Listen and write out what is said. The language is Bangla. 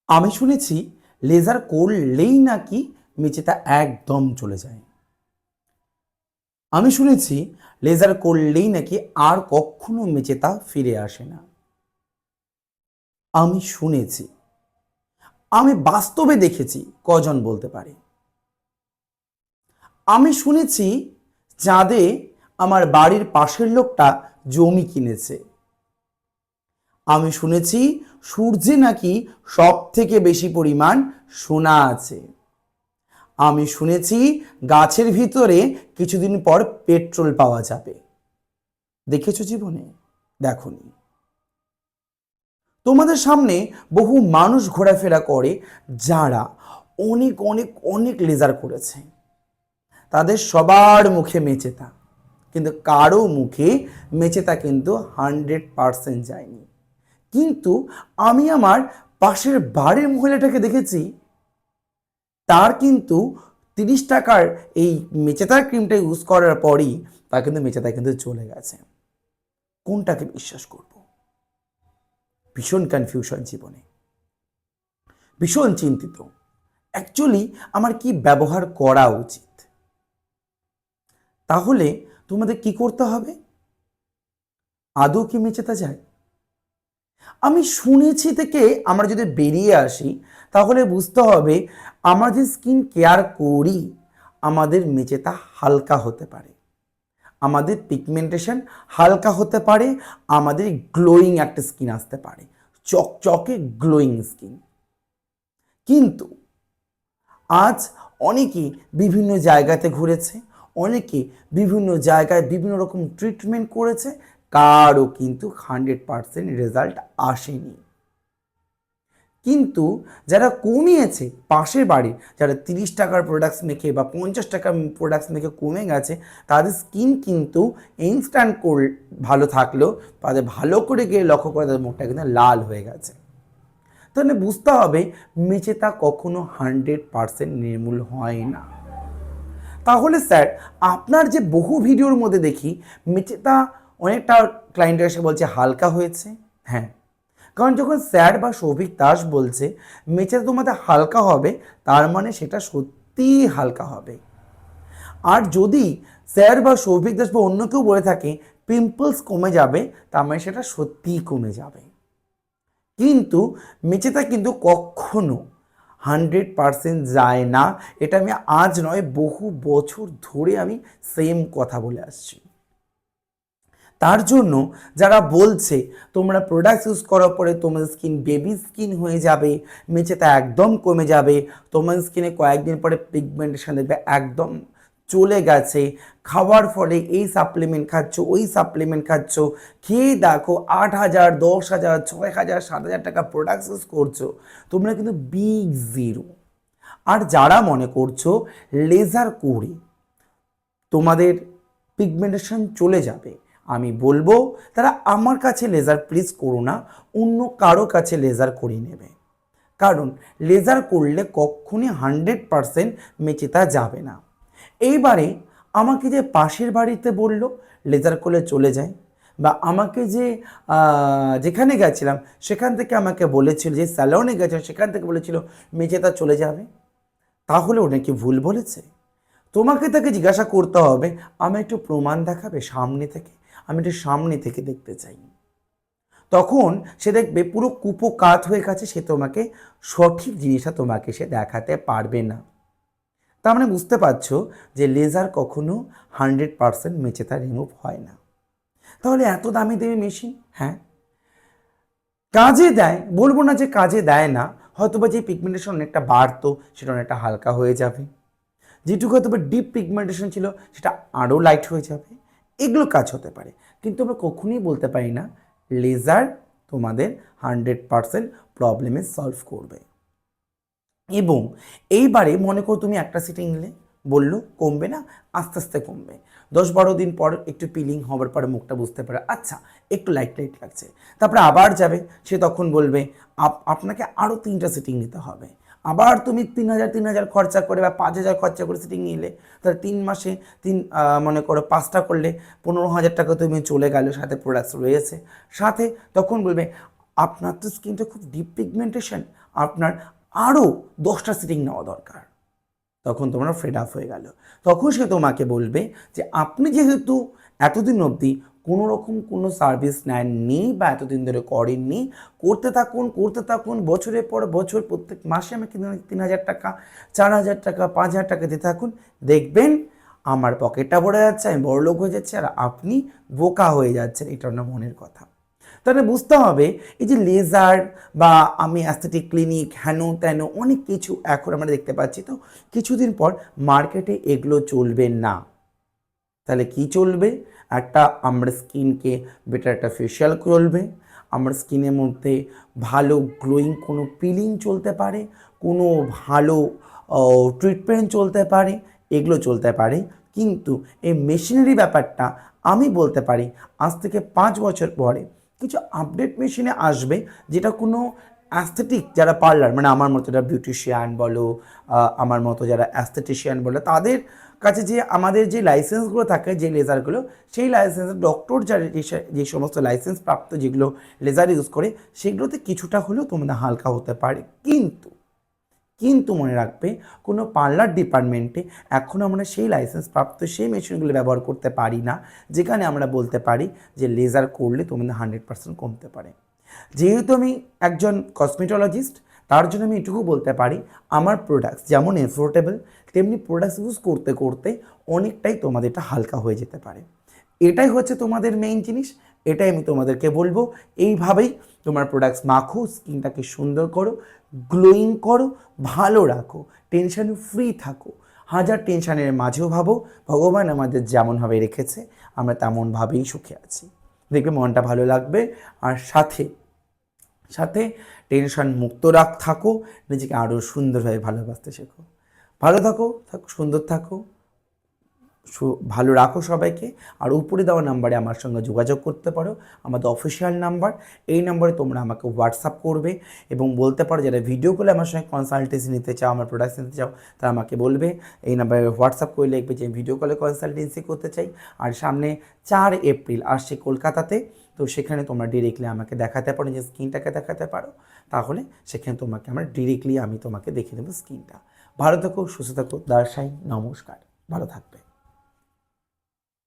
আমি শুনেছি লেজার করলেই নাকি মেচেতা একদম চলে যায়। আমি শুনেছি লেজার করলেই নাকি আর কখনো মেচেতা ফিরে আসে না। আমি শুনেছি, আমি বাস্তবে দেখেছি, কজন বলতে পারে? আমি শুনেছি চাঁদে আমার বাড়ির পাশের লোকটা জমি কিনেছে। আমি শুনেছি সূর্যে নাকি সব থেকে বেশি পরিমাণ সোনা আছে। আমি শুনেছি গাছের ভিতরে কিছুদিন পর পেট্রোল পাওয়া যাবে। দেখেছো জীবনে? দেখোনি। তোমাদের সামনে বহু মানুষ ঘোরাফেরা করে যারা অনেক অনেক অনেক লেজার করেছে। তাদের সবার মুখে মেচেতা, কিন্তু কারো মুখে মেচেতা কিন্তু 100% যায়নি। কিন্তু আমি আমার পাশের বাড়ির মহিলাটাকে দেখেছি, তার কিন্তু 30 টাকার এই মেচেদার ক্রিমটা ইউজ করার পরই তার কিন্তু মেচেদা কিন্তু চলে গেছে। কোনটাকে বিশ্বাস করব? ভীষণ কনফিউশন জীবনে, ভীষণ চিন্তিত। অ্যাকচুয়ালি আমার কি ব্যবহার করা উচিত? তাহলে তোমাদের কি করতে হবে? আদৌ কি মেচেদা যায়? আমি শুনেছি থেকে আমরা যদি বেরিয়ে আসি তাহলে বুঝতে হবে আমরা যে স্কিন কেয়ার করি আমাদের মেচেতা হালকা হতে পারে, আমাদের পিগমেন্টেশন হালকা হতে পারে, আমাদের গ্লোয়িং একটা স্কিন আসতে পারে, চকচকে গ্লোয়িং স্কিন। কিন্তু আজ অনেকে বিভিন্ন জায়গাতে ঘুরেছে, অনেকে বিভিন্ন জায়গায় বিভিন্ন রকম ট্রিটমেন্ট করেছে, কারও কিন্তু 100% রেজাল্ট আসেনি। কিন্তু যারা কমিয়েছে, পাশের বাড়ির যারা 30 টাকার প্রোডাক্টস মেখে বা 50 টাকার প্রোডাক্টস মেখে কমে গেছে, তাদের স্কিন কিন্তু ইনস্ট্যান্ট ভালো থাকলেও তাদের ভালো করে গিয়ে লক্ষ্য করে তাদের মুখটা কিন্তু লাল হয়ে গেছে। তাহলে বুঝতে হবে মেচেতা কখনো 100% নির্মূল হয় না। তাহলে স্যার আপনার যে বহু ভিডিওর মধ্যে দেখি মেচেতা অনেকটা ক্লায়েন্ট এসে বলছে হালকা হয়েছে। হ্যাঁ, কারণ যখন স্যার বা সৌভিক দাস বলছে মেচেদা তোমাদের হালকা হবে, তার মানে সেটা সত্যিই হালকা হবে। আর যদি স্যার বা সৌভিক দাস বা অন্য কেউ বলে থাকে পিম্পলস কমে যাবে, তার মানে সেটা সত্যিই কমে যাবে। কিন্তু মেচেদা কিন্তু কখনো 100% যায় না। এটা আমি আজ নয়, বহু বছর ধরে আমি সেম কথা বলে আসছি। তার জন্য যারা বলছে তোমরা প্রোডাক্ট ইউজ করার পরে তোমার স্কিন বেবি স্কিন হয়ে যাবে, মেচেতা একদম কমে যাবে, তোমার স্কিনে কয়েকদিন পরে পিগমেন্টেশন দেখবে একদম চলে গেছে, খাওয়ার ফলে এই সাপ্লিমেন্ট খাচ্ছ, ওই সাপ্লিমেন্ট খাচ্ছ, খেয়ে দেখো 8,000, 10,000, 6,000, 7,000 টাকা প্রোডাক্ট ইউজ করছো, তোমরা কিন্তু বিগ জিরো। আর যারা মনে করছো লেজার করে তোমাদের পিগমেন্টেশন চলে যাবে, আমি বলবো তারা আমার কাছে লেজার প্লিজ করো না, অন্য কারো কাছে লেজার করিয়ে নেবে। কারণ লেজার করলে কখনই 100% মেচেতা যাবে না। এইবারে আমাকে যে পাশের বাড়িতে বলল লেজার করলে চলে যায়, বা আমাকে যে যেখানে গেছিলাম সেখান থেকে আমাকে বলেছিল, যে স্যালনে গেছিলাম সেখান থেকে বলেছিল মেচেতা চলে যাবে, তাহলে ওটা কি ভুল বলেছে? তোমাকে তাকে জিজ্ঞাসা করতে হবে, আমি একটু প্রমাণ দেখাবে সামনে থেকে, আমি একটু সামনে থেকে দেখতে চাই। তখন সে দেখবে পুরো কুপো কাত হয়ে গেছে, সে তোমাকে সঠিক জিনিসটা তোমাকে সে দেখাতে পারবে না। তার মানে বুঝতে পারছো যে লেজার কখনো 100% মেচেতা রিমুভ হয় না। তাহলে এত দামি দামি মেশিন, হ্যাঁ কাজে দেয়, বলবো না যে কাজে দেয় না, হয়তো বা যে পিগমেন্টেশন অনেকটা বাড়তো সেটা অনেকটা হালকা হয়ে যাবে, যেটুকু হয়তো বা ডিপ পিগমেন্টেশন ছিল সেটা আরও লাইট হয়ে যাবে, এগুলো কাজ হতে পারে। কিন্তু আমরা কখনোই বলতে পারি না লেজার তোমাদের 100% প্রবলেমে সলভ করবে। এবং এইবারে মনে করো তুমি একটা সিটিং নিলে, বললো কমবে না, আস্তে আস্তে কমবে, 10-12 দিন পর একটু পিলিং হওয়ার পরে মুখটা বুঝতে পারে আচ্ছা একটু লাইট লাইট লাগছে, তারপরে আবার যাবে, সে তখন বলবে আপনাকে আরও 3টা সিটিং নিতে হবে। আবার তুমি 3,000 খরচা করে বা 5,000 খরচা করে সিটিং নিলে, তাহলে 3 মাসে মনে করো 5টা করলে 15,000 টাকা তুমি চলে গেল, সাথে প্রোডাক্টস রয়েছে সাথে। তখন বলবে আপনার তো স্কিনটা খুব ডিপ পিগমেন্টেশন, আপনার আরও 10টা সিটিং নেওয়া দরকার। তখন তোমরা ফেড আপ হয়ে গেল। তখন সে তোমাকে বলবে যে আপনি যেহেতু এতদিন অবধি কোনো রকম কোনো সার্ভিস নেননি বা এতদিন ধরে করেননি, করতে থাকুন বছরের পর বছর, প্রত্যেক মাসে আমাকে 3,000 টাকা, 4,000 টাকা, 5,000 টাকা দিতে থাকুন, দেখবেন আমার পকেটটা ভরে যাচ্ছে, আমি বড়লোক হয়ে যাচ্ছি, আর আপনি বোকা হয়ে যাচ্ছেন। এটা আপনার মনের কথা। তাহলে বুঝতে হবে এই যে লেজার বা আমি অ্যাস্থেটিক ক্লিনিক হেন তেন অনেক কিছু এখন আমরা দেখতে পাচ্ছি, তো কিছুদিন পর মার্কেটে এগুলো চলবে না। তাহলে কি চলবে? একটা আমরা স্কিনকে বেটার একটা ফেশিয়াল চলবে, আমার স্কিনের মধ্যে ভালো গ্লোয়িং কোনো পিলিং চলতে পারে, কোনো ভালো ট্রিটমেন্ট চলতে পারে, এগুলো চলতে পারে। কিন্তু এই মেশিনারি ব্যাপারটা আমি বলতে পারি আজ থেকে 5 বছর পরে কিছু আপডেট মেশিনে আসবে, যেটা কোনো অ্যাস্থেটিক যারা পার্লার, মানে আমার মতো যারা বিউটিশিয়ান বলো, আমার মতো যারা অ্যাস্থেটিশিয়ান বলো, তাদের কাছে যে আমাদের যে লাইসেন্সগুলো থাকে, যে লেজারগুলো, সেই লাইসেন্স ডক্টর যারা যে সমস্ত লাইসেন্স প্রাপ্ত যেগুলো লেজার ইউজ করে, সেগুলোতে কিছুটা হলেও তোমাদের হালকা হতে পারে। কিন্তু মনে রাখবে, কোনো পার্লার ডিপার্টমেন্টে এখন আমরা সেই লাইসেন্স প্রাপ্ত সেই মেশিনগুলো ব্যবহার করতে পারি না, যেখানে আমরা বলতে পারি যে লেজার করলে তোমাদের 100% কমতে পারে। যেহেতু আমি একজন কসমেটোলজিস্ট, তার জন্য আমি এটুকু বলতে পারি আমার প্রোডাক্টস যেমন এফোর্ডেবল, তেমনি প্রোডাক্টস ইউজ করতে করতে অনেকটাই তোমাদের এটা হালকা হয়ে যেতে পারে। এটাই হচ্ছে তোমাদের মেইন জিনিস, এটাই আমি তোমাদেরকে বলবো। এইভাবেই তোমার প্রোডাক্টস মাখো, স্কিনটাকে সুন্দর করো, গ্লোয়িং করো, ভালো রাখো, টেনশন ফ্রি থাকো। হাজার টেনশনের মাঝেও ভাবো ভগবান আমাদের যেমনভাবে রেখেছে আমরা তেমনভাবেই সুখে আছি। দেখবে মনটা ভালো লাগবে। আর সাথে সাথে টেনশন মুক্ত থাকো, নিজেকে আরও সুন্দরভাবে ভালোবাসতে শেখো। ভালো থাকো, সুন্দর থাকো, ভালো রাখো সবাইকে। আর উপরে দেওয়া নাম্বারে আমার সঙ্গে যোগাযোগ করতে পারো, আমাদের অফিসিয়াল নাম্বার। এই নাম্বারে তোমরা আমাকে হোয়াটসঅ্যাপ করবে এবং বলতে পারো যারা ভিডিও কলে আমার সঙ্গে কনসালটেন্সি নিতে চাও, আমার প্রোডাক্টস নিতে চাও, তারা আমাকে বলবে। এই নাম্বারে হোয়াটসঅ্যাপ করে লিখবে যে ভিডিও কলে কনসালটেন্সি করতে চাই। আর সামনে 4 এপ্রিল আসছে কলকাতাতে, তো সেখানে তোমরা ডিরেক্টলি আমাকে দেখাতে পারো, যে স্কিনটাকে দেখাতে পারো, তাহলে সেখানে তোমাকে আমি তোমাকে দেখিয়ে দেবো স্কিনটা। ভালো থাকো, সুস্থ থাকো, দার্শাই নমস্কার, ভালো থাকবে।